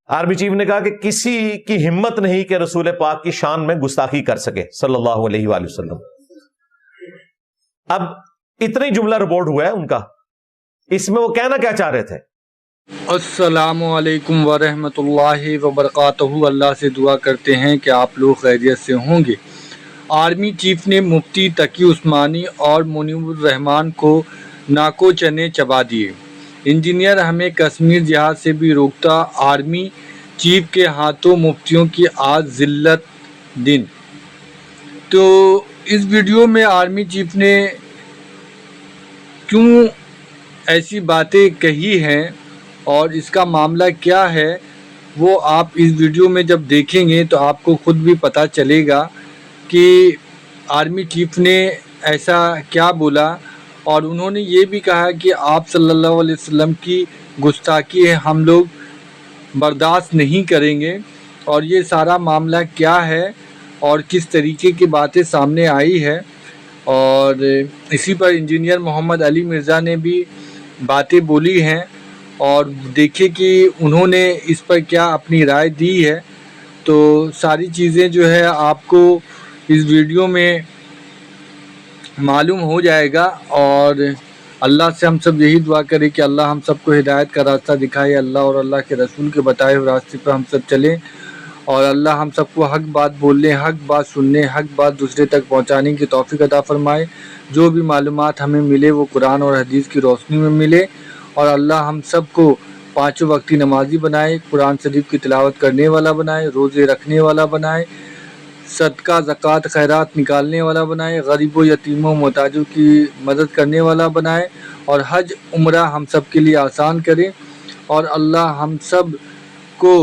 Army chief نے کہا کہ کسی کی ہمت نہیں کہ رسول پاک کی شان میں گستاخی کر سکے صلی اللہ علیہ وآلہ وسلم. اب اتنا ہی جملہ رپورٹ ہوا ہے ان کا، اس میں وہ کہنا کیا چاہ رہے تھے؟ السلام علیکم ورحمۃ اللہ وبرکاتہ. اللہ سے دعا کرتے ہیں کہ آپ لوگ خیریت سے ہوں گے. آرمی چیف نے مفتی تقی عثمانی اور منیب الرحمان کو ناکو چنے چبا دیے. انجینئر ہمیں کشمیر جہاد سے بھی روکتا، آرمی چیف کے ہاتھوں مفتیوں کی آج ذلت دن. تو اس ویڈیو میں آرمی چیف نے کیوں ایسی باتیں کہی ہیں اور اس کا معاملہ کیا ہے، وہ آپ اس ویڈیو میں جب دیکھیں گے تو آپ کو خود بھی پتہ چلے گا کہ آرمی چیف نے ایسا کیا بولا. اور انہوں نے یہ بھی کہا کہ آپ صلی اللہ علیہ وسلم کی گستاخی ہم لوگ برداشت نہیں کریں گے. اور یہ سارا معاملہ کیا ہے اور کس طریقے کی باتیں سامنے آئی ہے، اور اسی پر انجینئر محمد علی مرزا نے بھی باتیں بولی ہیں، اور دیکھیں کہ انہوں نے اس پر کیا اپنی رائے دی ہے. تو ساری چیزیں جو ہے آپ کو اس ویڈیو میں معلوم ہو جائے گا. اور اللہ سے ہم سب یہی دعا کریں کہ اللہ ہم سب کو ہدایت کا راستہ دکھائے، اللہ اور اللہ کے رسول کے بتائے ہوئے راستے پر ہم سب چلیں، اور اللہ ہم سب کو حق بات بولنے، حق بات سننے، حق بات دوسرے تک پہنچانے کی توفیق عطا فرمائے. جو بھی معلومات ہمیں ملے وہ قرآن اور حدیث کی روشنی میں ملے، اور اللہ ہم سب کو 5 وقتی نمازی بنائے، قرآن شریف کی تلاوت کرنے والا بنائے، روزے رکھنے والا بنائے، صدقہ زکوٰۃ خیرات نکالنے والا بنائے، غریبوں یتیموں محتاجوں کی مدد کرنے والا بنائے، اور حج عمرہ ہم سب کے لیے آسان کرے. اور اللہ ہم سب کو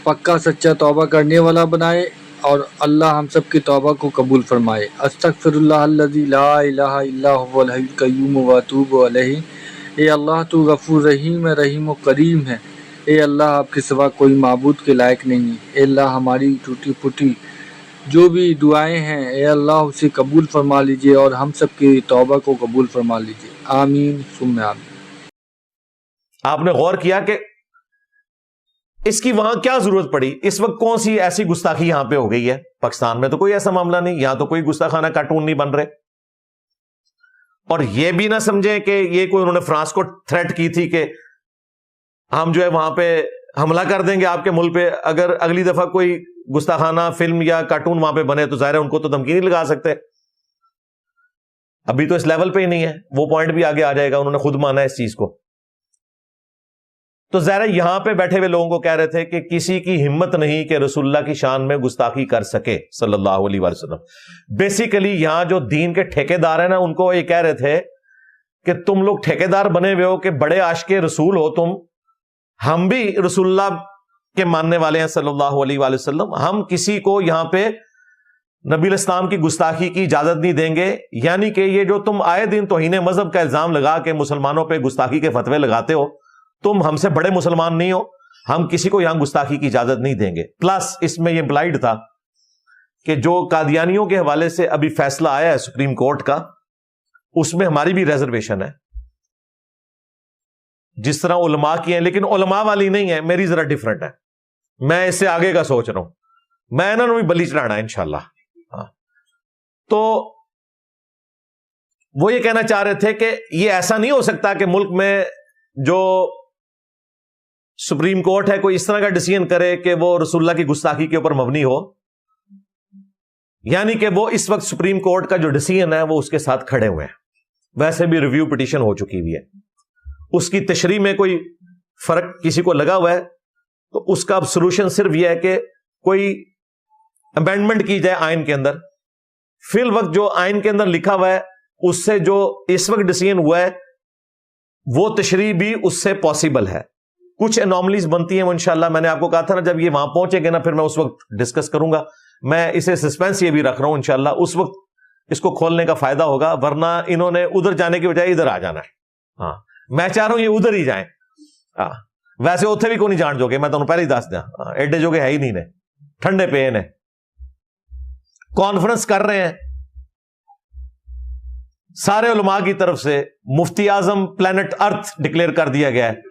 پکا سچا توبہ کرنے والا بنائے، اور اللہ ہم سب کی توبہ کو قبول فرمائے. استغفر اللہ الذی لا الہ الا هو الحی القیوم واتوب الیہ. اے اللہ تو غفور رحیم ہے، رحیم و کریم ہے. اے اللہ آپ کے سوا کوئی معبود کے لائق نہیں. اے اللہ ہماری ٹوٹی پھوٹی جو بھی دعائیں ہیں اے اللہ اسے قبول فرما لیجئے، اور ہم سب کی توبہ کو قبول فرما لیجئے. آمین ثم آمین. آپ نے غور کیا کہ اس کی وہاں کیا ضرورت پڑی؟ اس وقت کون سی ایسی گستاخی یہاں پہ ہو گئی ہے؟ پاکستان میں تو کوئی ایسا معاملہ نہیں، یہاں تو کوئی گستاخانہ کارٹون نہیں بن رہے. اور یہ بھی نہ سمجھیں کہ یہ کوئی انہوں نے فرانس کو تھریٹ کی تھی کہ ہم جو ہے وہاں پہ حملہ کر دیں گے آپ کے ملک پہ اگر اگلی دفعہ کوئی گستاخانہ فلم یا کارٹون وہاں پہ بنے. تو ظاہر ہے ان کو تو دھمکی نہیں لگا سکتے، ابھی تو اس لیول پہ ہی نہیں ہے. وہ پوائنٹ بھی آگے آ جائے گا، انہوں نے خود مانا ہے اس چیز کو. تو ظاہر ہے یہاں پہ بیٹھے ہوئے لوگوں کو کہہ رہے تھے کہ کسی کی ہمت نہیں کہ رسول اللہ کی شان میں گستاخی کر سکے صلی اللہ علیہ وآلہ وسلم. بیسیکلی یہاں جو دین کے ٹھیکیدار ہیں نا، ان کو یہ کہہ رہے تھے کہ تم لوگ ٹھیکیدار بنے ہوئے ہو کہ بڑے عاشق رسول ہو تم، ہم بھی رسول اللہ کے ماننے والے ہیں صلی اللہ علیہ وآلہ وسلم، ہم کسی کو یہاں پہ نبی الاسلام کی گستاخی کی اجازت نہیں دیں گے. یعنی کہ یہ جو تم آئے دن توہین مذہب کا الزام لگا کے مسلمانوں پہ گستاخی کے فتوے لگاتے ہو، تم ہم سے بڑے مسلمان نہیں ہو، ہم کسی کو یہاں گستاخی کی اجازت نہیں دیں گے. پلس اس میں یہ امپلائڈ تھا کہ جو قادیانیوں کے حوالے سے ابھی فیصلہ آیا ہے سپریم کورٹ کا، اس میں ہماری بھی ریزرویشن ہے جس طرح علماء کی ہیں، لیکن علماء والی نہیں ہے، میری ذرا ڈیفرنٹ ہے. میں اس سے آگے کا سوچ رہا ہوں، میں انہوں نے بھی بلی چڑھانا ہے انشاءاللہ. تو وہ یہ کہنا چاہ رہے تھے کہ یہ ایسا نہیں ہو سکتا کہ ملک میں جو سپریم کورٹ ہے کوئی اس طرح کا ڈیسیژن کرے کہ وہ رسول اللہ کی گستاخی کے اوپر مبنی ہو. یعنی کہ وہ اس وقت سپریم کورٹ کا جو ڈیسیژن ہے وہ اس کے ساتھ کھڑے ہوئے ہیں. ویسے بھی ریویو پٹیشن ہو چکی ہوئی ہے، اس کی تشریح میں کوئی فرق کسی کو لگا ہوا ہے تو اس کا اب سولوشن صرف یہ ہے کہ کوئی امینڈمنٹ کی جائے آئین کے اندر. فی الوقت جو آئین کے اندر لکھا ہوا ہے اس سے جو اس وقت ڈیسیژن ہوا ہے وہ تشریح بھی اس سے پاسبل ہے. کچھ انوملیز بنتی ہیں وہ انشاءاللہ، میں نے آپ کو کہا تھا نا جب یہ وہاں پہنچے گے نا پھر میں اس وقت ڈسکس کروں گا. میں اسے سسپینس یہ بھی رکھ رہا ہوں، انشاءاللہ اس وقت اس کو کھولنے کا فائدہ ہوگا، ورنہ انہوں نے ادھر جانے کی بجائے ادھر آ جانا ہے. ہاں میں چاہ رہا ہوں یہ ادھر ہی جائیں. ویسے اتنے بھی کوئی نہیں جان جو گے، میں تمہیں پہلے ہی دس دیا ایڈے جو کہ ہے ہی نہیں نے، ٹھنڈے پے نے کانفرنس کر رہے ہیں سارے علماء کی طرف سے. مفتی اعظم پلانٹ ارتھ ڈکلیئر کر دیا گیا ہے.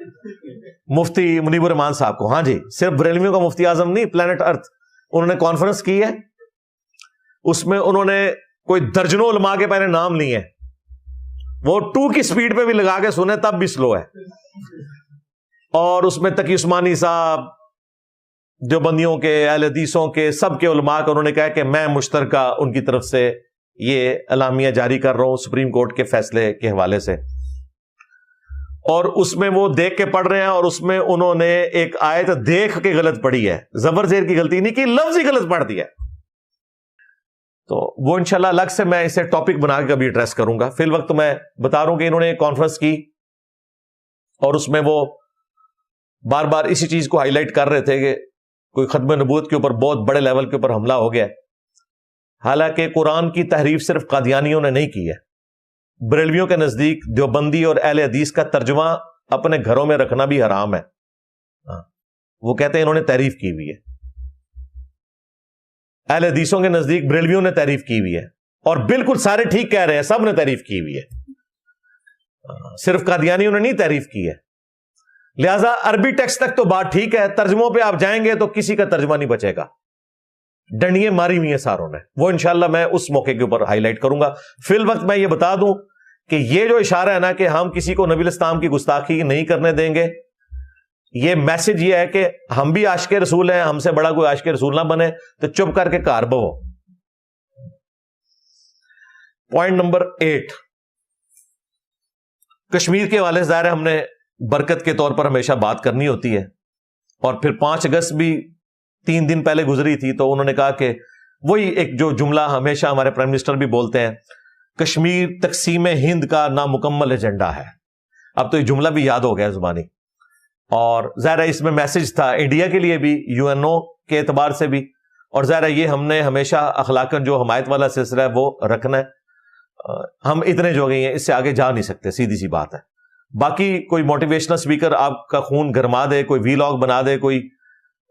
مفتی منیب الرحمان صاحب کو. ہاں جی, صرف بریلویوں کا مفتی اعظم نہیں, پلانٹ ارتھ, انہوں نے کانفرنس کی ہے, اس میں انہوں نے کوئی درجنوں علماء کے پہلے نام لیے ہیں, وہ 2 کی سپیڈ پہ بھی لگا کے سنے تب بھی سلو ہے. اور اس میں تقی عثمانی صاحب, دیوبندیوں کے, اہل حدیثوں کے, سب کے علماء کا انہوں نے کہا کہ میں مشترکہ ان کی طرف سے یہ اعلامیہ جاری کر رہا ہوں سپریم کورٹ کے فیصلے کے حوالے سے. اور اس میں وہ دیکھ کے پڑھ رہے ہیں, اور اس میں انہوں نے ایک آیت دیکھ کے غلط پڑھی ہے, زبر زیر کی غلطی نہیں کی, لفظ ہی غلط پڑھ دیا. تو وہ انشاءاللہ الگ سے میں اسے ٹاپک بنا کے کبھی ایڈریس کروں گا. فی الوقت میں بتا رہا ہوں کہ انہوں نے ایک کانفرنس کی, اور اس میں وہ بار بار اسی چیز کو ہائی لائٹ کر رہے تھے کہ کوئی ختم نبوت کے اوپر بہت بڑے لیول کے اوپر حملہ ہو گیا. حالانکہ قرآن کی تحریف صرف قادیانیوں نے نہیں کی ہے. بریلویوں کے نزدیک دیوبندی اور اہل حدیث کا ترجمہ اپنے گھروں میں رکھنا بھی حرام ہے. وہ کہتے ہیں انہوں نے تحریف کی ہوئی ہے. اہل حدیثوں کے نزدیک بریلویوں نے تحریف کی ہوئی ہے, اور بالکل سارے ٹھیک کہہ رہے ہیں, سب نے تحریف کی ہوئی ہے, صرف قادیانیوں نے نہیں تحریف کی ہے. لہذا عربی ٹیکسٹ تک تو بات ٹھیک ہے, ترجموں پہ آپ جائیں گے تو کسی کا ترجمہ نہیں بچے گا, ڈنڈیاں ماری ہوئی ہیں ساروں نے. وہ انشاءاللہ میں اس موقع کے اوپر ہائی لائٹ کروں گا. فی الوقت میں یہ بتا دوں کہ یہ جو اشارہ ہے نا کہ ہم کسی کو نبی الاسلام کی گستاخی نہیں کرنے دیں گے, یہ میسج یہ ہے کہ ہم بھی عاشق رسول ہیں, ہم سے بڑا کوئی عاشق رسول نہ بنے, تو چپ کر کے کار بہو. پوائنٹ نمبر 8, کشمیر کے حوالے سے ظاہر ہے ہم نے برکت کے طور پر ہمیشہ بات کرنی ہوتی ہے, اور پھر 5 اگست بھی 3 دن پہلے گزری تھی, تو انہوں نے کہا کہ وہی ایک جو جملہ ہمیشہ ہمارے پرائم منسٹر بھی بولتے ہیں, کشمیر تقسیم ہند کا نامکمل ایجنڈا ہے. اب تو یہ جملہ بھی یاد ہو گیا زبانی, اور ظاہر ہے اس میں میسج تھا انڈیا کے لیے بھی, یو این او کے اعتبار سے بھی, اور ظاہر ہے یہ ہم نے ہمیشہ اخلاقاً جو حمایت والا سلسلہ ہے وہ رکھنا ہے. ہم اتنے جو گئے ہیں اس سے آگے جا نہیں سکتے, سیدھی سی بات ہے. باقی کوئی موٹیویشنل اسپیکر آپ کا خون گرما دے, کوئی ویلاگ بنا دے, کوئی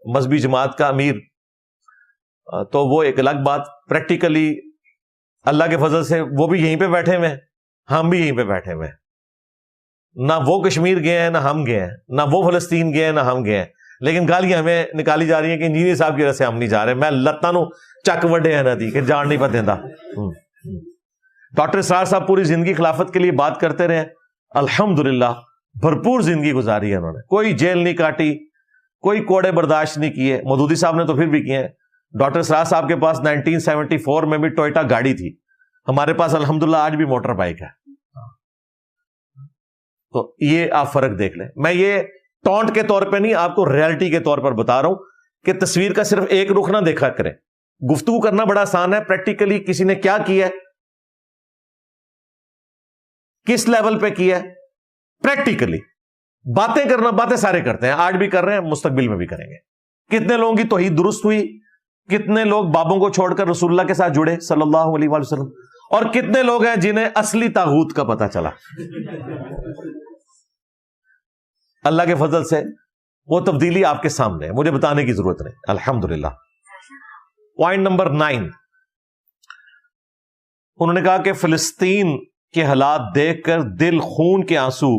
مذہبی جماعت کا امیر, تو وہ ایک الگ بات. پریکٹیکلی اللہ کے فضل سے وہ بھی یہیں پہ بیٹھے ہوئے ہیں, ہم بھی یہیں پہ بیٹھے ہوئے ہیں. نہ وہ کشمیر گئے ہیں نہ ہم گئے ہیں, نہ وہ فلسطین گئے ہیں نہ ہم گئے ہیں, لیکن گالیاں ہمیں نکالی جا رہی ہیں کہ انجینئر صاحب کی وجہ سے ہم نہیں جا رہے. میں لتاں نو چک وڈے ہیں نہ دی کہ جان نہیں پہ دینا. ڈاکٹر اسرار صاحب پوری زندگی خلافت کے لیے بات کرتے رہے, الحمدللہ بھرپور زندگی گزاری ہے انہوں نے, کوئی جیل نہیں کاٹی, کوئی کوڑے برداشت نہیں کیے. مودودی صاحب نے تو پھر بھی کیے ہیں. ڈاکٹر اسرار صاحب کے پاس 1974 میں بھی ٹوئٹا گاڑی تھی, ہمارے پاس الحمدللہ آج بھی موٹر بائک ہے. تو یہ آپ فرق دیکھ لیں. میں یہ ٹونٹ کے طور پہ نہیں, آپ کو ریالٹی کے طور پر بتا رہا ہوں کہ تصویر کا صرف ایک رخ نہ دیکھا کریں. گفتگو کرنا بڑا آسان ہے, پریکٹیکلی کسی نے کیا کیا ہے, کس لیول پہ کیا ہے, پریکٹیکلی باتیں کرنا, باتیں سارے کرتے ہیں, آج بھی کر رہے ہیں, مستقبل میں بھی کریں گے. کتنے لوگوں کی توحید درست ہوئی, کتنے لوگ بابوں کو چھوڑ کر رسول اللہ کے ساتھ جڑے صلی اللہ علیہ وآلہ وسلم, اور کتنے لوگ ہیں جنہیں اصلی طاغوت کا پتہ چلا. اللہ کے فضل سے وہ تبدیلی آپ کے سامنے ہے, مجھے بتانے کی ضرورت نہیں, الحمدللہ. پوائنٹ نمبر 9, انہوں نے کہا کہ فلسطین کے حالات دیکھ کر دل خون کے آنسو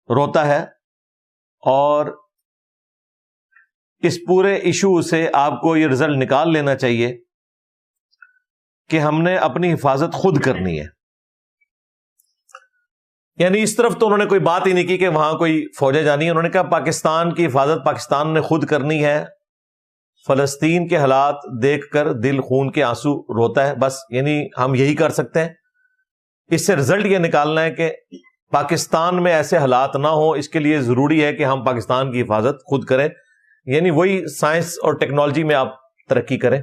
روتا ہے, اور اس پورے ایشو سے آپ کو یہ رزلٹ نکال لینا چاہیے کہ ہم نے اپنی حفاظت خود کرنی ہے. یعنی اس طرف تو انہوں نے کوئی بات ہی نہیں کی کہ وہاں کوئی فوجیں جانی ہے. انہوں نے کہا پاکستان کی حفاظت پاکستان نے خود کرنی ہے, فلسطین کے حالات دیکھ کر دل خون کے آنسو روتا ہے, بس. یعنی ہم یہی کر سکتے ہیں. اس سے رزلٹ یہ نکالنا ہے کہ پاکستان میں ایسے حالات نہ ہوں, اس کے لیے ضروری ہے کہ ہم پاکستان کی حفاظت خود کریں. یعنی وہی سائنس اور ٹیکنالوجی میں آپ ترقی کریں.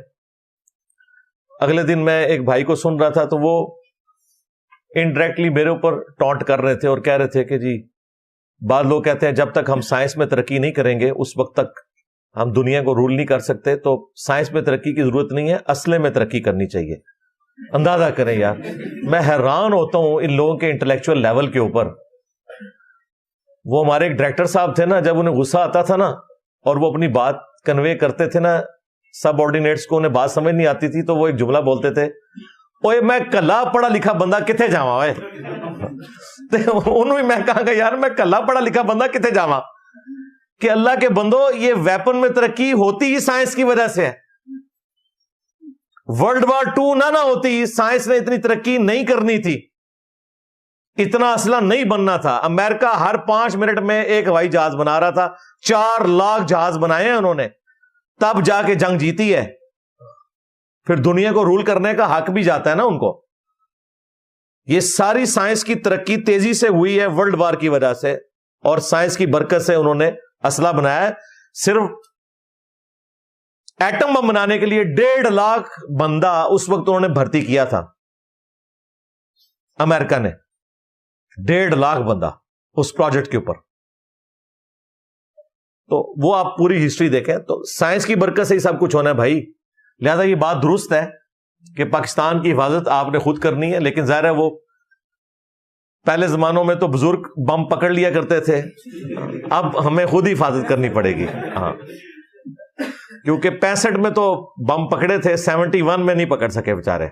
اگلے دن میں ایک بھائی کو سن رہا تھا, تو وہ انڈائریکٹلی میرے اوپر ٹونٹ کر رہے تھے اور کہہ رہے تھے کہ جی بعض لوگ کہتے ہیں جب تک ہم سائنس میں ترقی نہیں کریں گے اس وقت تک ہم دنیا کو رول نہیں کر سکتے. تو سائنس میں ترقی کی ضرورت نہیں ہے, اسلحے میں ترقی کرنی چاہیے. اندازہ کریں یار, میں حیران ہوتا ہوں ان لوگوں کے انٹلیکچوئل لیول کے اوپر. وہ ہمارے ایک ڈائریکٹر صاحب تھے نا, جب انہیں غصہ آتا تھا نا اور وہ اپنی بات کنوے کرتے تھے نا, سب آرڈینیٹس کو انہیں بات سمجھ نہیں آتی تھی, تو وہ ایک جملہ بولتے تھے, اوے میں کلا پڑھا لکھا بندہ کتنے جاواں, انہوں میں کہا کہ یار میں کلا پڑھا لکھا بندہ کتے جاواں کہ اللہ کے بندو یہ ویپن میں ترقی ہوتی ہی سائنس کی وجہ سے ہے. ورلڈ وار 2 نہ ہوتی, سائنس نے اتنی ترقی نہیں کرنی تھی, اتنا اسلحہ نہیں بننا تھا. امریکہ ہر 5 منٹ میں ایک ہوائی جہاز بنا رہا تھا, 4 لاکھ جہاز بنائے ہیں انہوں نے, تب جا کے جنگ جیتی ہے. پھر دنیا کو رول کرنے کا حق بھی جاتا ہے نا ان کو. یہ ساری سائنس کی ترقی تیزی سے ہوئی ہے ورلڈ وار کی وجہ سے, اور سائنس کی برکت سے انہوں نے اسلحہ بنایا ہے. صرف ایٹم بم بنانے کے لیے 1.5 لاکھ بندہ اس وقت انہوں نے بھرتی کیا تھا, امریکہ نے 1.5 لاکھ بندہ اس پروجیکٹ کے اوپر. تو وہ آپ پوری ہسٹری دیکھیں تو سائنس کی برکت سے ہی سب کچھ ہونا ہے بھائی. لہذا یہ بات درست ہے کہ پاکستان کی حفاظت آپ نے خود کرنی ہے, لیکن ظاہر ہے وہ پہلے زمانوں میں تو بزرگ بم پکڑ لیا کرتے تھے, اب ہمیں خود ہی حفاظت کرنی پڑے گی. ہاں, کیونکہ 65 میں تو بم پکڑے تھے, 71 میں نہیں پکڑ سکے بیچارے,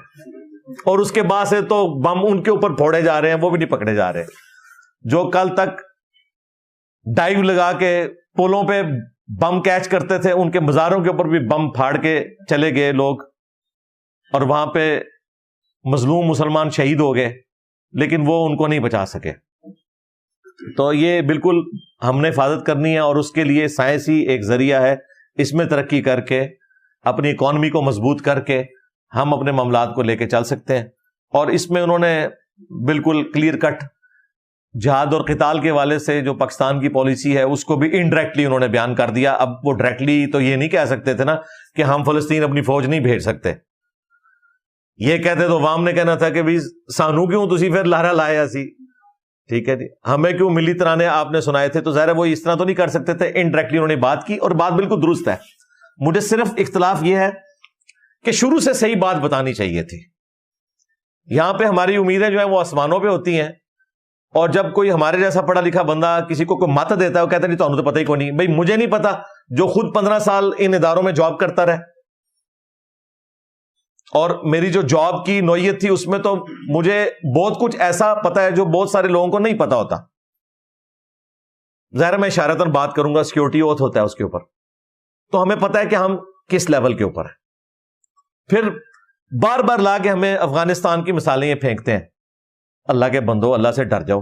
اور اس کے بعد سے تو بم ان کے اوپر پھوڑے جا رہے ہیں, وہ بھی نہیں پکڑے جا رہے. جو کل تک ڈائیو لگا کے پولوں پہ بم کیچ کرتے تھے, ان کے مزاروں کے اوپر بھی بم پھاڑ کے چلے گئے لوگ, اور وہاں پہ مظلوم مسلمان شہید ہو گئے, لیکن وہ ان کو نہیں بچا سکے. تو یہ بالکل ہم نے حفاظت کرنی ہے, اور اس کے لیے سائنس ہی ایک ذریعہ ہے. اس میں ترقی کر کے اپنی اکانومی کو مضبوط کر کے ہم اپنے معاملات کو لے کے چل سکتے ہیں. اور اس میں انہوں نے بالکل کلیئر کٹ جہاد اور قتال کے والے سے جو پاکستان کی پالیسی ہے اس کو بھی انڈائریکٹلی انہوں نے بیان کر دیا. اب وہ ڈائریکٹلی تو یہ نہیں کہہ سکتے تھے نا کہ ہم فلسطین اپنی فوج نہیں بھیج سکتے. یہ کہتے تو عوام نے کہنا تھا کہ بھی سانو کیوں تسی پھر لہرا لایا سی, ٹھیک ہے جی, ہمیں کیوں ملی ترانے آپ نے سنائے تھے. تو ظاہر ہے وہ اس طرح تو نہیں کر سکتے تھے, انڈائریکٹلی انہوں نے بات کی, اور بات بالکل درست ہے. مجھے صرف اختلاف یہ ہے کہ شروع سے صحیح بات بتانی چاہیے تھی. یہاں پہ ہماری امیدیں جو ہیں وہ آسمانوں پہ ہوتی ہیں, اور جب کوئی ہمارے جیسا پڑھا لکھا بندہ کسی کو کوئی مت دیتا ہے, وہ کہتا ہے نہیں تو پتہ ہی کوئی نہیں. بھائی مجھے نہیں پتا, جو خود 15 سال ان اداروں میں جاب کرتا رہے, اور میری جو جاب کی نوعیت تھی اس میں تو مجھے بہت کچھ ایسا پتا ہے جو بہت سارے لوگوں کو نہیں پتا ہوتا. ظاہر میں اشارتاً بات کروں گا, سیکورٹی اوتھ ہوتا ہے اس کے اوپر, تو ہمیں پتا ہے کہ ہم کس لیول کے اوپر ہیں. پھر بار بار لا کے ہمیں افغانستان کی مثالیں یہ پھینکتے ہیں. اللہ کے بندو, اللہ سے ڈر جاؤ.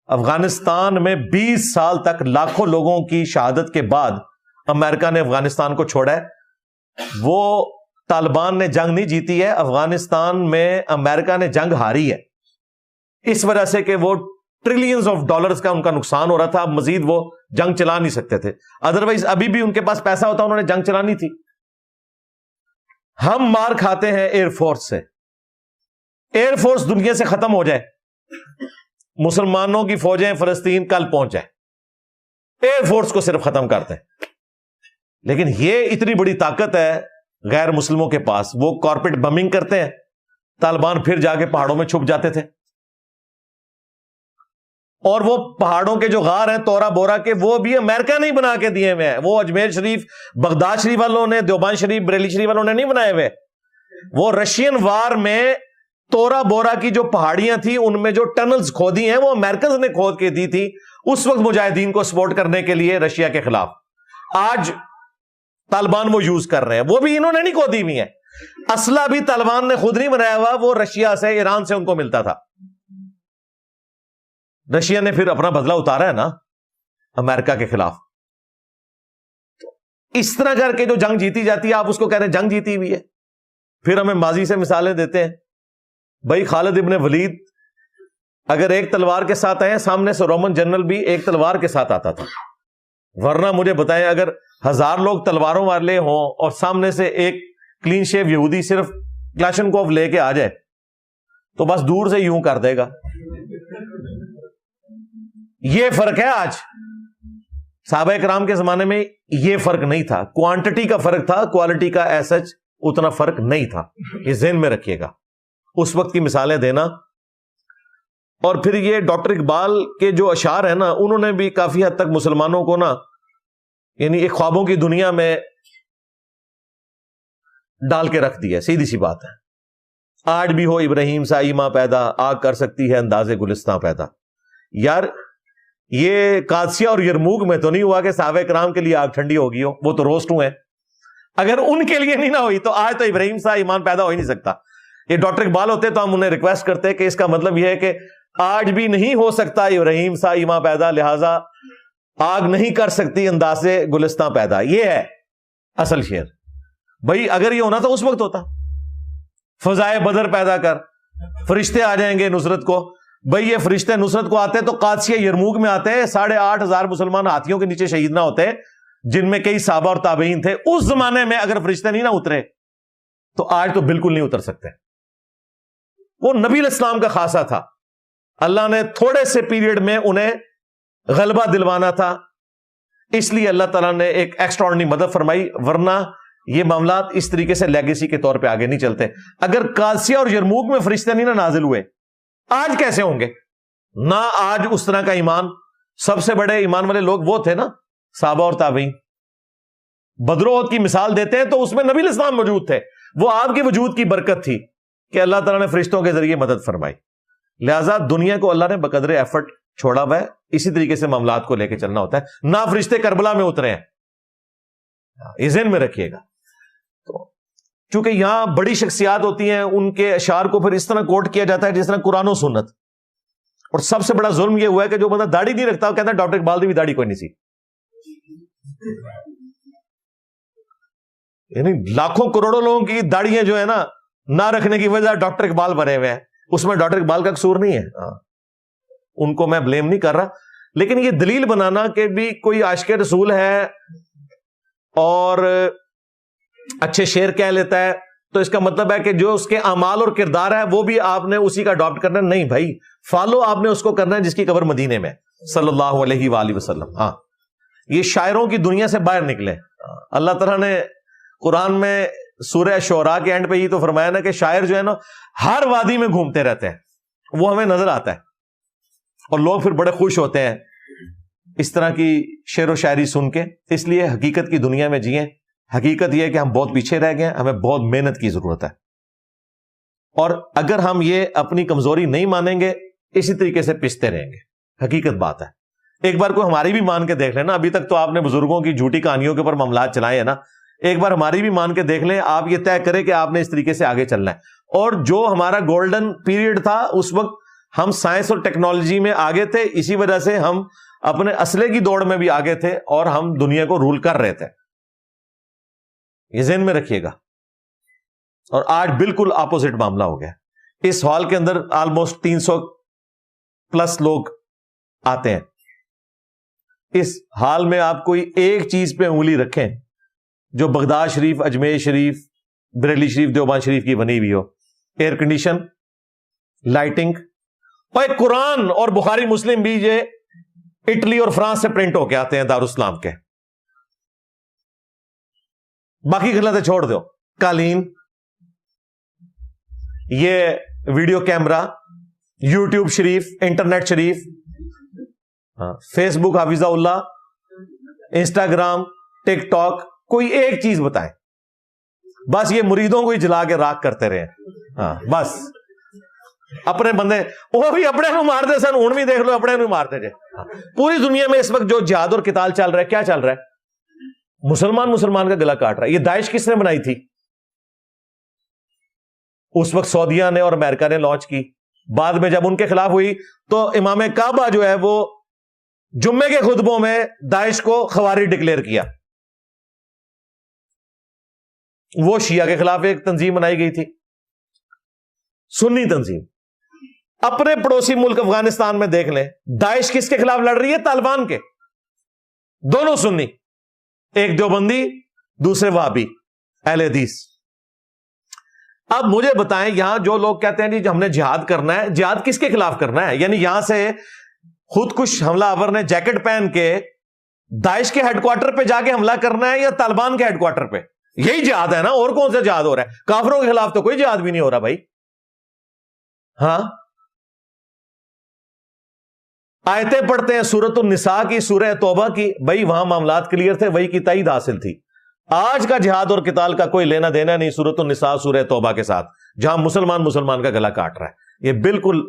افغانستان میں 20 سال تک لاکھوں لوگوں کی شہادت کے بعد امریکہ نے افغانستان کو چھوڑا ہے. وہ طالبان نے جنگ نہیں جیتی ہے, افغانستان میں امریکہ نے جنگ ہاری ہے, اس وجہ سے کہ وہ ٹریلینز آف ڈالرز کا ان کا نقصان ہو رہا تھا. اب مزید وہ جنگ چلا نہیں سکتے تھے, ادروائز ابھی بھی ان کے پاس پیسہ ہوتا انہوں نے جنگ چلانی تھی. ہم مار کھاتے ہیں ایئر فورس سے. ایئر فورس دنیا سے ختم ہو جائے, مسلمانوں کی فوجیں فلسطین کل پہنچ جائے, ایئر فورس کو صرف ختم کرتے ہیں. لیکن یہ اتنی بڑی طاقت ہے غیر مسلموں کے پاس, وہ کارپیٹ بمنگ کرتے ہیں, طالبان پھر جا کے پہاڑوں میں چھپ جاتے تھے. اور وہ پہاڑوں کے جو غار ہیں تورا بورا کے, وہ بھی امریکہ نہیں بنا کے دیے ہوئے ہیں. وہ اجمیر شریف, بغداد شریف والوں نے, دیوبند شریف, بریلی شریف والوں نے نہیں بنائے ہوئے. وہ رشین وار میں تورا بورا کی جو پہاڑیاں تھیں ان میں جو ٹنلز کھودی ہیں وہ امریکنز نے کھود کے دی تھی اس وقت مجاہدین کو سپورٹ کرنے کے لیے رشیا کے خلاف. آج طالبان وہ یوز کر رہے ہیں, وہ بھی انہوں نے نہیں کھودی ہوئی ہیں. اسلحہ بھی طالبان نے خود نہیں بنایا ہوا, وہ رشیا سے, ایران سے ان کو ملتا تھا. رشیا نے پھر اپنا بدلہ اتارا ہے نا امریکہ کے خلاف. اس طرح کر کے جو جنگ جیتی جاتی ہے آپ اس کو کہہ رہے ہیں جنگ جیتی ہوئی ہے. پھر ہمیں ماضی سے مثالیں دیتے ہیں. بھائی خالد ابن ولید اگر ایک تلوار کے ساتھ آئے, سامنے سے رومن جنرل بھی ایک تلوار کے ساتھ آتا تھا. ورنہ مجھے بتائیں اگر 1000 لوگ تلواروں والے ہوں اور سامنے سے ایک کلین شیو یہودی صرف کلاشنکوف لے کے آ جائے تو بس دور سے یوں کر دے گا. یہ فرق ہے آج. صحابہ کرام کے زمانے میں یہ فرق نہیں تھا, کوانٹٹی کا فرق تھا, کوالٹی کا ایسا اتنا فرق نہیں تھا. یہ ذہن میں رکھیے گا. اس وقت کی مثالیں دینا. اور پھر یہ ڈاکٹر اقبال کے جو اشعار ہیں نا, انہوں نے بھی کافی حد تک مسلمانوں کو نا یعنی ایک خوابوں کی دنیا میں ڈال کے رکھ دیا. سیدھی سی بات ہے. آج بھی ہو ابراہیم سا ایما پیدا، آگ کر سکتی ہے انداز گلستان پیدا. یار یہ قادسیہ اور یرموک میں تو نہیں ہوا کہ صحابہ کرام کے لیے آگ ٹھنڈی ہوگی ہو، وہ تو روسٹ ہوئے ہیں. اگر ان کے لیے نہیں نہ ہوئی تو آج تو ابراہیم سا ایمان پیدا ہو ہی نہیں سکتا. یہ ڈاکٹر اقبال ہوتے تو ہم انہیں ریکویسٹ کرتے کہ اس کا مطلب یہ ہے کہ آج بھی نہیں ہو سکتا ابراہیم سا ایمان پیدا، لہذا آگ نہیں کر سکتی انداز گلستان پیدا. یہ ہے اصل شعر. بھائی اگر یہ ہونا تو اس وقت ہوتا. فضائے بدر پیدا کر، فرشتے آ جائیں گے نصرت کو. بھئی یہ فرشتے نصرت کو آتے تو قادسیہ یرموک میں آتے، 8,500 مسلمان ہاتھیوں کے نیچے شہید نہ ہوتے، جن میں کئی صحابہ اور تابعین تھے. اس زمانے میں اگر فرشتے نہیں نہ اترے تو آج تو بالکل نہیں اتر سکتے. وہ نبی علیہ السلام کا خاصہ تھا. اللہ نے تھوڑے سے پیریڈ میں انہیں غلبہ دلوانا تھا، اس لیے اللہ تعالیٰ نے ایک ایکسٹراڈنری مدد فرمائی، ورنہ یہ معاملات اس طریقے سے لیگیسی کے طور پہ آگے نہیں چلتے. اگر قادسیہ اور یرموک میں فرشتے نہیں نہ نازل ہوئے، آج کیسے ہوں گے؟ نہ آج اس طرح کا ایمان. سب سے بڑے ایمان والے لوگ وہ تھے نا، صحابہ اور تابعین. بدر و احد کی مثال دیتے ہیں تو اس میں نبی علیہ السلام موجود تھے. وہ آپ کے وجود کی برکت تھی کہ اللہ تعالیٰ نے فرشتوں کے ذریعے مدد فرمائی. لہٰذا دنیا کو اللہ نے بقدر ایفرٹ چھوڑا ہوا ہے. اسی طریقے سے معاملات کو لے کے چلنا ہوتا ہے. نہ فرشتے کربلا میں اترے ہیں، یہ ذہن میں رکھیے گا. تو چونکہ یہاں بڑی شخصیات ہوتی ہیں، ان کے اشعار کو پھر اس طرح کوٹ کیا جاتا ہے جس طرح قرآن و سنت. اور سب سے بڑا ظلم یہ ہوا ہے کہ جو بندہ داڑھی نہیں رکھتا وہ کہتا ہے ڈاکٹر اقبال دی بھی داڑھی کوئی نہیں سی. یعنی لاکھوں کروڑوں لوگوں کی داڑیاں جو ہے نا نہ رکھنے کی وجہ ڈاکٹر اقبال بنے ہوئے ہیں. اس میں ڈاکٹر اقبال کا قصور نہیں ہے، ان کو میں بلیم نہیں کر رہا. لیکن یہ دلیل بنانا کہ بھی کوئی عاشق رسول ہے اور اچھے شعر کہہ لیتا ہے تو اس کا مطلب ہے کہ جو اس کے اعمال اور کردار ہے وہ بھی آپ نے اسی کا اڈاپٹ کرنا. نہیں بھائی، فالو آپ نے اس کو کرنا ہے جس کی قبر مدینے میں صلی اللہ علیہ وآلہ وسلم. ہاں یہ شاعروں کی دنیا سے باہر نکلے. اللہ تعالیٰ نے قرآن میں سورہ شعراء کے اینڈ پہ یہ تو فرمایا نا کہ شاعر جو ہے نا ہر وادی میں گھومتے رہتے ہیں، وہ ہمیں نظر آتا ہے اور لوگ پھر بڑے خوش ہوتے ہیں اس طرح کی شعر و شاعری سن کے. اس لیے حقیقت کی دنیا میں جئیں. حقیقت یہ ہے کہ ہم بہت پیچھے رہ گئے ہیں، ہمیں بہت محنت کی ضرورت ہے. اور اگر ہم یہ اپنی کمزوری نہیں مانیں گے اسی طریقے سے پستے رہیں گے. حقیقت بات ہے. ایک بار کوئی ہماری بھی مان کے دیکھ لیں نا. ابھی تک تو آپ نے بزرگوں کی جھوٹی کہانیوں کے اوپر معاملات چلائے ہیں نا. ایک بار ہماری بھی مان کے دیکھ لیں. آپ یہ طے کریں کہ آپ نے اس طریقے سے آگے چلنا ہے. اور جو ہمارا گولڈن پیریڈ تھا اس وقت ہم سائنس اور ٹیکنالوجی میں آگے تھے، اسی وجہ سے ہم اپنے اسلحے کی دوڑ میں بھی آگے تھے اور ہم دنیا کو رول کر رہے تھے. یہ ذہن میں رکھیے گا. اور آج بالکل اپوزٹ معاملہ ہو گیا. اس ہال کے اندر آلموسٹ 300 پلس لوگ آتے ہیں. اس حال میں آپ کوئی ایک چیز پہ انگلی رکھیں جو بغداد شریف، اجمیر شریف، بریلی شریف، دیوبند شریف کی بنی ہوئی ہو. ایئر کنڈیشن، لائٹنگ، اور قرآن اور بخاری مسلم بھی یہ اٹلی اور فرانس سے پرنٹ ہو کے آتے ہیں دارالاسلام کے. باقی غلطیں چھوڑ دو. قالین، یہ ویڈیو کیمرہ، یوٹیوب شریف، انٹرنیٹ شریف، فیس بک حافظہ اللہ، انسٹاگرام، ٹک ٹاک، کوئی ایک چیز بتائیں. بس یہ مریدوں کو ہی جلا کے راکھ کرتے رہے. ہاں بس اپنے بندے وہ بھی اپنے کو مارتے سن، ہوں بھی دیکھ لو اپنے کو مارتے جائے. پوری دنیا میں اس وقت جو جہاد اور قتال چل رہا ہے، کیا چل رہا ہے؟ مسلمان کا گلا کاٹ رہا ہے. یہ داعش کس نے بنائی تھی؟ اس وقت سعودیہ نے اور امریکہ نے لانچ کی. بعد میں جب ان کے خلاف ہوئی تو امام کعبہ جو ہے وہ جمعے کے خطبوں میں داعش کو خوارج ڈکلیئر کیا. وہ شیعہ کے خلاف ایک تنظیم بنائی گئی تھی، سنی تنظیم. اپنے پڑوسی ملک افغانستان میں دیکھ لیں، داعش کس کے خلاف لڑ رہی ہے؟ طالبان کے. دونوں سنی، ایک دیوبندی، دوسرے وہابی اہل حدیث. اب مجھے بتائیں، یہاں جو لوگ کہتے ہیں جی ہم نے جہاد کرنا ہے، جہاد کس کے خلاف کرنا ہے؟ یعنی یہاں سے خود کش حملہ آور نے جیکٹ پہن کے داعش کے ہیڈ کوارٹر پہ جا کے حملہ کرنا ہے یا طالبان کے ہیڈ کوارٹر پہ؟ یہی جہاد ہے نا، اور کون سا جہاد ہو رہا ہے؟ کافروں کے خلاف تو کوئی جہاد بھی نہیں ہو رہا بھائی. ہاں آیتیں پڑھتے ہیں سورۃ النساء کی، سورہ توبہ کی، بھائی وہاں معاملات کلیئر تھے، وہی کی تائید حاصل تھی. آج کا جہاد اور قتال کا کوئی لینا دینا نہیں سورۃ النساء سورہ توبہ کے ساتھ، جہاں مسلمان کا گلا کاٹ رہا ہے. یہ بالکل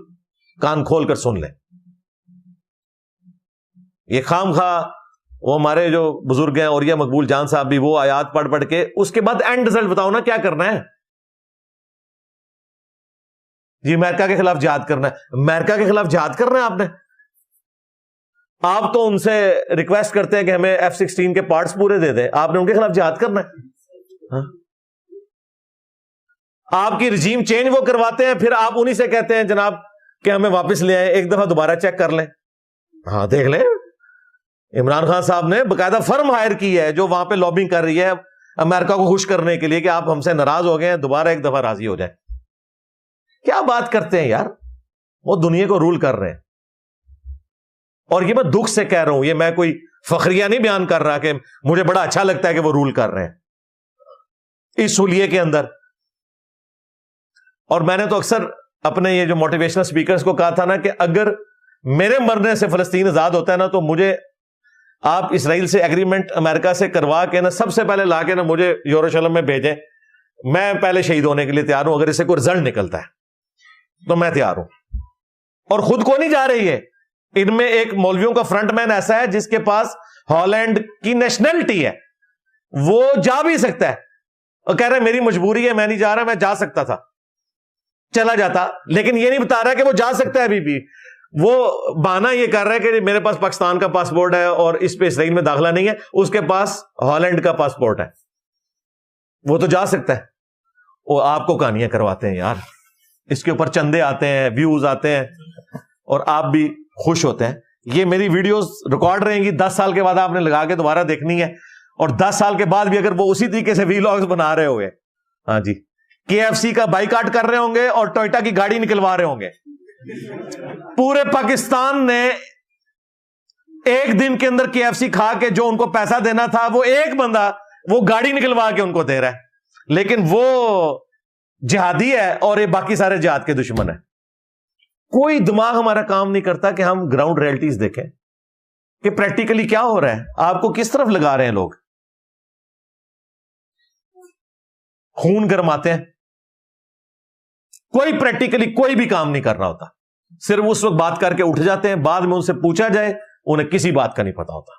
کان کھول کر سن لیں. یہ خام خواہ وہ ہمارے جو بزرگ ہیں، اوریہ مقبول جان صاحب بھی وہ آیات پڑھ پڑھ کے اس کے بعد اینڈ رزلٹ بتاؤ نا کیا کرنا ہے. جی امریکہ کے خلاف جہاد کرنا ہے. امریکہ کے خلاف جہاد کرنا ہے آپ نے؟ آپ تو ان سے ریکویسٹ کرتے ہیں کہ ہمیں F-16 کے پارٹس پورے دے دیں، آپ نے ان کے خلاف جہاد کرنا ہے؟ آپ کی رجیم چینج وہ کرواتے ہیں، پھر آپ انہی سے کہتے ہیں جناب کہ ہمیں واپس لے آئیں، ایک دفعہ دوبارہ چیک کر لیں. ہاں دیکھ لیں، عمران خان صاحب نے باقاعدہ فرم ہائر کی ہے جو وہاں پہ لابنگ کر رہی ہے امریکہ کو خوش کرنے کے لیے کہ آپ ہم سے ناراض ہو گئے ہیں، دوبارہ ایک دفعہ راضی ہو جائیں. کیا بات کرتے ہیں یار، وہ دنیا کو رول کر رہے ہیں. اور یہ میں دکھ سے کہہ رہا ہوں، یہ میں کوئی فخریہ نہیں بیان کر رہا کہ مجھے بڑا اچھا لگتا ہے کہ وہ رول کر رہے ہیں اس حلیے کے اندر. اور میں نے تو اکثر اپنے یہ جو موٹیویشنل سپیکرز کو کہا تھا نا کہ اگر میرے مرنے سے فلسطین آزاد ہوتا ہے نا تو مجھے آپ اسرائیل سے ایگریمنٹ امریکہ سے کروا کے نا سب سے پہلے لا کے نا مجھے یروشلم میں بھیجیں، میں پہلے شہید ہونے کے لیے تیار ہوں. اگر اس سے کوئی رزلٹ نکلتا ہے تو میں تیار ہوں. اور خود کو نہیں جا رہی ہے، ان میں ایک مولویوں کا فرنٹ مین ایسا ہے جس کے پاس ہالینڈ کی نیشنلٹی ہے، وہ جا بھی سکتا ہے اور کہہ رہا ہے میری مجبوری ہے میں نہیں جا رہا، میں جا سکتا تھا چلا جاتا، لیکن یہ نہیں بتا رہا کہ وہ جا سکتا ہے ابھی بھی. وہ بہانہ یہ کر رہا ہے کہ میرے پاس پاکستان کا پاسپورٹ ہے اور اس پہ اسرائیل میں داخلہ نہیں ہے، اس کے پاس ہالینڈ کا پاسپورٹ ہے، وہ تو جا سکتا ہے. وہ آپ کو کہانیاں کرواتے ہیں یار، اس کے اوپر چندے آتے ہیں، ویوز آتے ہیں اور آپ بھی خوش ہوتے ہیں. یہ میری ویڈیوز ریکارڈ رہیں گی، 10 سال کے بعد آپ نے لگا کے دوبارہ دیکھنی ہے، اور 10 سال کے بعد بھی اگر وہ اسی طریقے سے ویلاگز بنا رہے ہوئے، ہاں جی KFC کا بائیکاٹ کر رہے ہوں گے اور ٹوئٹا کی گاڑی نکلوا رہے ہوں گے. پورے پاکستان نے ایک دن کے اندر KFC کھا کے جو ان کو پیسہ دینا تھا وہ ایک بندہ وہ گاڑی نکلوا کے ان کو دے رہا ہے، لیکن وہ جہادی ہے اور یہ باقی سارے جہاد کے دشمن ہیں. کوئی دماغ ہمارا کام نہیں کرتا کہ ہم گراؤنڈ ریئلٹیز دیکھیں کہ پریکٹیکلی کیا ہو رہا ہے، آپ کو کس طرف لگا رہے ہیں لوگ. خون گرماتے ہیں، کوئی پریکٹیکلی کوئی بھی کام نہیں کر رہا ہوتا، صرف اس وقت بات کر کے اٹھ جاتے ہیں، بعد میں ان سے پوچھا جائے انہیں کسی بات کا نہیں پتا ہوتا.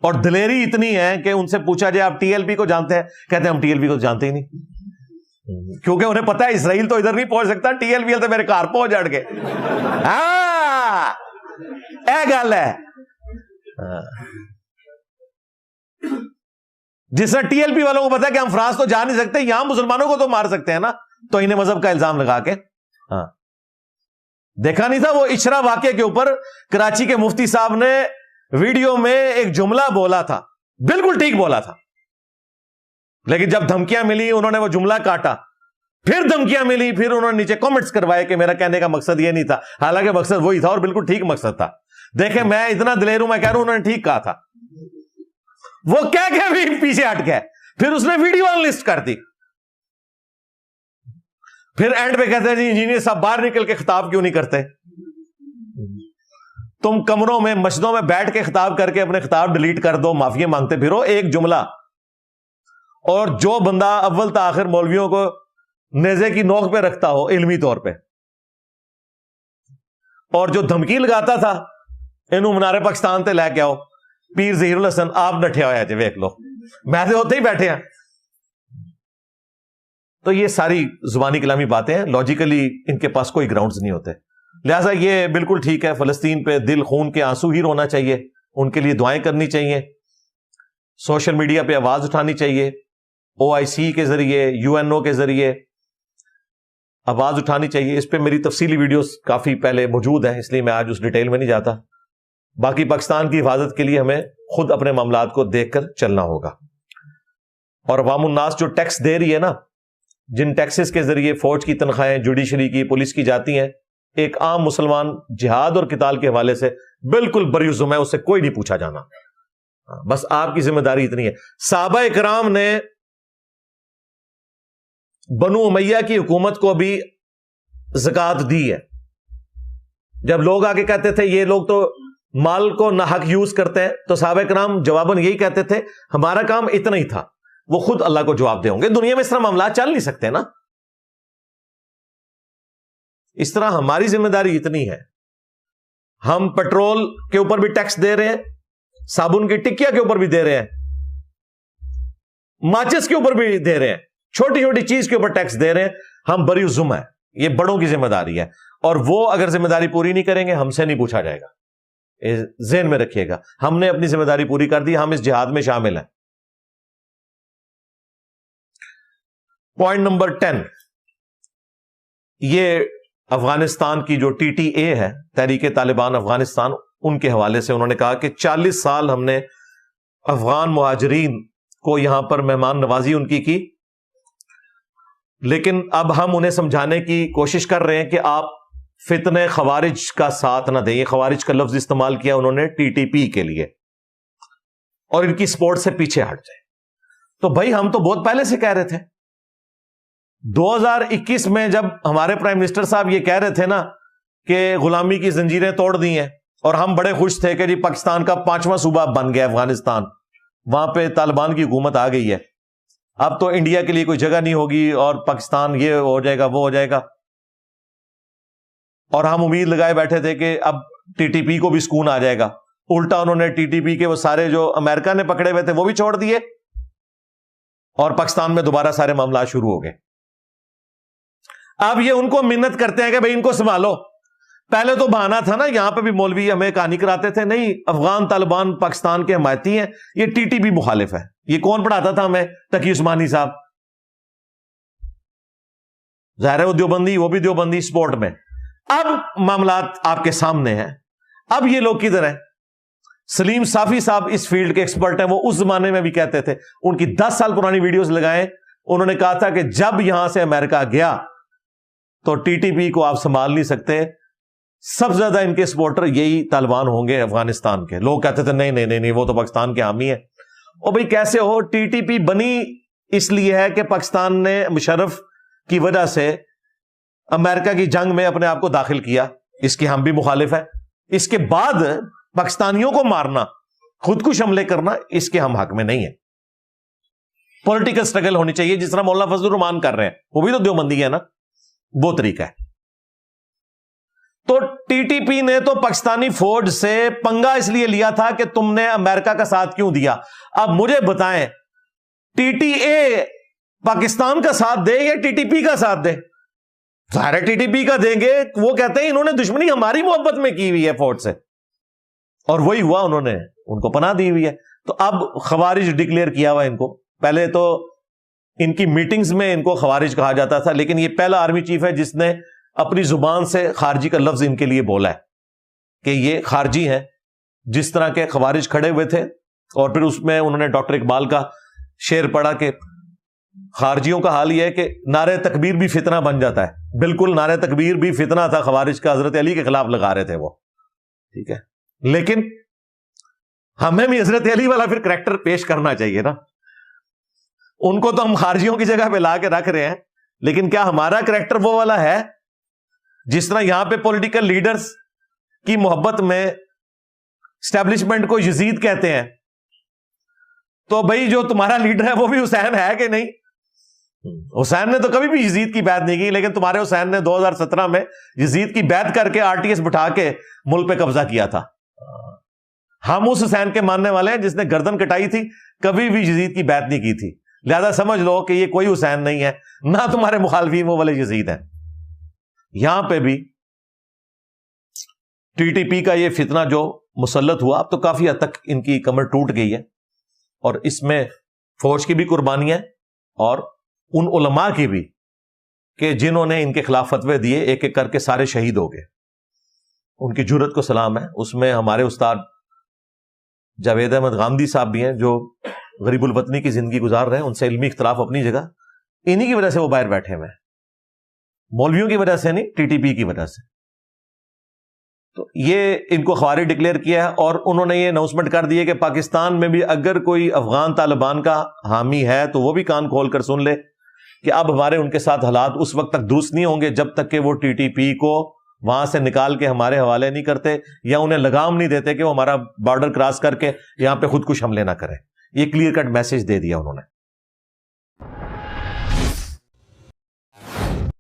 اور دلیری اتنی ہے کہ ان سے پوچھا جائے آپ TLP کو جانتے ہیں، کہتے ہیں ہم TLP کو جانتے ہی نہیں، کیونکہ انہیں پتا ہے اسرائیل تو ادھر نہیں پہنچ سکتا، TLP تو میرے کار پہنچ جڑ گئے. ہاں اے گل ہے، جس طرح TLP والوں کو پتا ہے کہ ہم فرانس تو جا نہیں سکتے، یہاں مسلمانوں کو تو مار سکتے ہیں نا، تو انہیں مذہب کا الزام لگا کے. ہاں دیکھا نہیں تھا وہ اشرا واقعے کے اوپر کراچی کے مفتی صاحب نے ویڈیو میں ایک جملہ بولا تھا، بالکل ٹھیک بولا تھا، لیکن جب دھمکیاں ملی انہوں نے وہ جملہ کاٹا، پھر دھمکیاں ملی، پھر انہوں نے نیچے کامنٹس کروائے کہ میرا کہنے کا مقصد یہ نہیں تھا، حالانکہ مقصد وہی تھا اور بالکل ٹھیک مقصد تھا. دیکھیں میں اتنا دلیر ہوں، میں کہہ رہا ہوں انہوں نے ٹھیک کہا تھا، وہ کہہ کے بھی پیچھے ہٹ گئے، پھر اس نے ویڈیو انلسٹ کر دی، پھر اینڈ پہ کہتے ہیں جی انجینئر صاحب باہر نکل کے خطاب کیوں نہیں کرتے؟ تم کمروں میں مسجدوں میں بیٹھ کے خطاب کر کے اپنے خطاب ڈیلیٹ کر دو، معافی مانگتے پھرو، ایک جملہ. اور جو بندہ اول تا آخر مولویوں کو نیزے کی نوک پہ رکھتا ہو علمی طور پہ، اور جو دھمکی لگاتا تھا انہوں منارے پاکستان تے لے کے آؤ، پیر ظہیر الحسن آپ نٹھے ہوئے جی، ویک لو میں ہوتے ہی بیٹھے ہیں. تو یہ ساری زبانی کلامی باتیں ہیں، لاجیکلی ان کے پاس کوئی گراؤنڈز نہیں ہوتے. لہٰذا یہ بالکل ٹھیک ہے، فلسطین پہ دل خون کے آنسو ہی رونا چاہیے، ان کے لیے دعائیں کرنی چاہیے، سوشل میڈیا پہ آواز اٹھانی چاہیے، OIC کے ذریعے، UNO کے ذریعے آواز اٹھانی چاہیے. اس پہ میری تفصیلی ویڈیوز کافی پہلے موجود ہیں، اس لیے میں آج اس ڈیٹیل میں نہیں جاتا. باقی پاکستان کی حفاظت کے لیے ہمیں خود اپنے معاملات کو دیکھ کر چلنا ہوگا. اور عوام الناس جو ٹیکس دے رہی ہے نا، جن ٹیکسز کے ذریعے فوج کی تنخواہیں، جوڈیشری کی، پولیس کی جاتی ہیں، ایک عام مسلمان جہاد اور قتال کے حوالے سے بالکل بریزم ہے، اس سے کوئی نہیں پوچھا جانا. بس آپ کی ذمہ داری اتنی ہے. صحابہ کرام نے بنو امیہ کی حکومت کو بھی زکوٰۃ دی ہے. جب لوگ آگے کہتے تھے یہ لوگ تو مال کو ناحق یوز کرتے ہیں، تو صحابہ کرام جواباً یہی کہتے تھے ہمارا کام اتنا ہی تھا، وہ خود اللہ کو جواب دے ہوں گے۔ دنیا میں اس طرح معاملات چل نہیں سکتے نا، اس طرح ہماری ذمہ داری اتنی ہے، ہم پیٹرول کے اوپر بھی ٹیکس دے رہے ہیں، صابن کی ٹکیا کے اوپر بھی دے رہے ہیں، ماچس کے اوپر بھی دے رہے ہیں، چھوٹی چھوٹی چیز کے اوپر ٹیکس دے رہے ہیں، ہم بری الذمہ ہے، یہ بڑوں کی ذمہ داری ہے، اور وہ اگر ذمہ داری پوری نہیں کریں گے ہم سے نہیں پوچھا جائے گا، ذہن میں رکھیے گا، ہم نے اپنی ذمہ داری پوری کر دی، ہم اس جہاد میں شامل ہیں۔ پوائنٹ نمبر 10، یہ افغانستان کی جو ٹی ٹی اے ہے، تحریک طالبان افغانستان، ان کے حوالے سے انہوں نے کہا کہ 40 سال ہم نے افغان مہاجرین کو یہاں پر مہمان نوازی ان کی لیکن اب ہم انہیں سمجھانے کی کوشش کر رہے ہیں کہ آپ فتنہ خوارج کا ساتھ نہ دیں۔ یہ خوارج کا لفظ استعمال کیا انہوں نے ٹی ٹی پی کے لیے، اور ان کی سپورٹ سے پیچھے ہٹ جائیں۔ تو بھائی ہم تو بہت پہلے سے کہہ رہے تھے، 2021 میں جب ہمارے پرائم منسٹر صاحب یہ کہہ رہے تھے نا کہ غلامی کی زنجیریں توڑ دی ہیں، اور ہم بڑے خوش تھے کہ جی پاکستان کا 5واں صوبہ بن گیا افغانستان، وہاں پہ طالبان کی حکومت آ گئی ہے، اب تو انڈیا کے لیے کوئی جگہ نہیں ہوگی اور پاکستان یہ ہو جائے گا وہ ہو جائے گا، اور ہم امید لگائے بیٹھے تھے کہ اب ٹی ٹی پی کو بھی سکون آ جائے گا۔ الٹا انہوں نے ٹی ٹی پی کے وہ سارے جو امریکہ نے پکڑے ہوئے تھے وہ بھی چھوڑ دیے، اور پاکستان میں دوبارہ سارے معاملات شروع ہو گئے۔ اب یہ ان کو منت کرتے ہیں کہ بھئی ان کو سنبھالو۔ پہلے تو بہانا تھا نا، یہاں پہ بھی مولوی ہمیں کہانی کراتے تھے، نہیں افغان طالبان پاکستان کے حمایتی ہیں، یہ ٹی ٹی پی مخالف ہے۔ یہ کون پڑھاتا تھا ہمیں؟ تقی عثمانی صاحب، ظاہر ہے وہ دیوبندی، وہ بھی دیوبندی سپورٹ میں۔ اب معاملات آپ کے سامنے ہیں، اب یہ لوگ کدھر ہیں؟ سلیم صافی صاحب اس فیلڈ کے ایکسپرٹ ہیں، وہ اس زمانے میں بھی کہتے تھے، ان کی 10 سال پرانی ویڈیوز لگائیں، انہوں نے کہا تھا کہ جب یہاں سے امریکہ گیا تو ٹی ٹی پی کو آپ سنبھال نہیں سکتے، سب سے زیادہ ان کے سپورٹر یہی طالبان ہوں گے افغانستان کے۔ لوگ کہتے تھے نہیں نہیں نہیں نہیں، وہ تو پاکستان کے حامی ہیں۔ اور بھئی کیسے ہو؟ ٹی ٹی پی بنی اس لیے ہے کہ پاکستان نے مشرف کی وجہ سے امریکہ کی جنگ میں اپنے آپ کو داخل کیا، اس کی ہم بھی مخالف ہیں۔ اس کے بعد پاکستانیوں کو مارنا، خود کش حملے کرنا، اس کے ہم حق میں نہیں ہیں۔ پولیٹیکل سٹرگل ہونی چاہیے، جس طرح مولانا فضل الرحمان کر رہے ہیں، وہ بھی تو دیوبندی ہے نا، وہ طریقہ ہے۔ تو ٹی ٹی پی نے تو پاکستانی فوج سے پنگا اس لیے لیا تھا کہ تم نے امریکہ کا ساتھ کیوں دیا۔ اب مجھے بتائیں، ٹی ٹی اے پاکستان کا ساتھ دے یا ٹی ٹی پی کا ساتھ دے؟ ظاہر ہے ٹی ٹی پی کا دیں گے، وہ کہتے ہیں انہوں نے دشمنی ہماری محبت میں کی ہوئی ہے فوج سے، اور وہی ہوا، انہوں نے ان کو پناہ دی ہوئی ہے۔ تو اب خوارج ڈکلیئر کیا ہوا ان کو، پہلے تو ان کی میٹنگز میں ان کو خوارج کہا جاتا تھا، لیکن یہ پہلا آرمی چیف ہے جس نے اپنی زبان سے خارجی کا لفظ ان کے لیے بولا ہے کہ یہ خارجی ہیں۔ جس طرح کے خوارج کھڑے ہوئے تھے، اور پھر اس میں انہوں نے ڈاکٹر اقبال کا شعر پڑھا کہ خارجیوں کا حال یہ ہے کہ نعرہ تکبیر بھی فتنہ بن جاتا ہے۔ بالکل نعرہ تکبیر بھی فتنہ تھا خوارج کا، حضرت علی کے خلاف لگا رہے تھے وہ، ٹھیک ہے، لیکن ہمیں بھی حضرت علی والا پھر کریکٹر پیش کرنا چاہیے نا۔ ان کو تو ہم خارجیوں کی جگہ پہ لا کے رکھ رہے ہیں، لیکن کیا ہمارا کریکٹر وہ والا ہے؟ جس طرح یہاں پہ پولیٹیکل لیڈرز کی محبت میں اسٹیبلشمنٹ کو یزید کہتے ہیں، تو بھائی جو تمہارا لیڈر ہے وہ بھی حسین ہے کہ نہیں؟ حسین نے تو کبھی بھی یزید کی بیعت نہیں کی، لیکن تمہارے حسین نے 2017 میں یزید کی بیعت کر کے آر ٹی ایس بٹھا کے ملک پہ قبضہ کیا تھا۔ ہم اس حسین کے ماننے والے ہیں جس نے گردن کٹائی تھی، کبھی بھی یزید کی بیعت نہیں کی تھی، لہذا سمجھ لو کہ یہ کوئی حسین نہیں ہے، نہ تمہارے مخالفین وہ والے یزید ہیں۔ یہاں پہ بھی ٹی ٹی پی کا یہ فتنہ جو مسلط ہوا، اب تو کافی حد تک ان کی کمر ٹوٹ گئی ہے، اور اس میں فوج کی بھی قربانیاں اور ان علماء کی بھی کہ جنہوں نے ان کے خلاف فتوے دیے، ایک ایک کر کے سارے شہید ہو گئے، ان کی جرأت کو سلام ہے۔ اس میں ہمارے استاد جاوید احمد غامدی صاحب بھی ہیں جو غریب الوطنی کی زندگی گزار رہے ہیں، ان سے علمی اختلاف اپنی جگہ، انہی کی وجہ سے وہ باہر بیٹھے ہوئے ہیں، مولویوں کی وجہ سے نہیں، ٹی ٹی پی کی وجہ سے۔ تو یہ ان کو خوارج ڈکلیئر کیا ہے، اور انہوں نے یہ اناؤنسمنٹ کر دی ہے کہ پاکستان میں بھی اگر کوئی افغان طالبان کا حامی ہے تو وہ بھی کان کھول کر سن لے کہ اب ہمارے ان کے ساتھ حالات اس وقت تک درست نہیں ہوں گے جب تک کہ وہ ٹی ٹی پی کو وہاں سے نکال کے ہمارے حوالے نہیں کرتے یا انہیں لگام نہیں دیتے کہ وہ ہمارا بارڈر کراس کر کے یہاں پہ خود کش حملے نہ کریں. یہ کلیئر کٹ میسج دے دیا انہوں نے.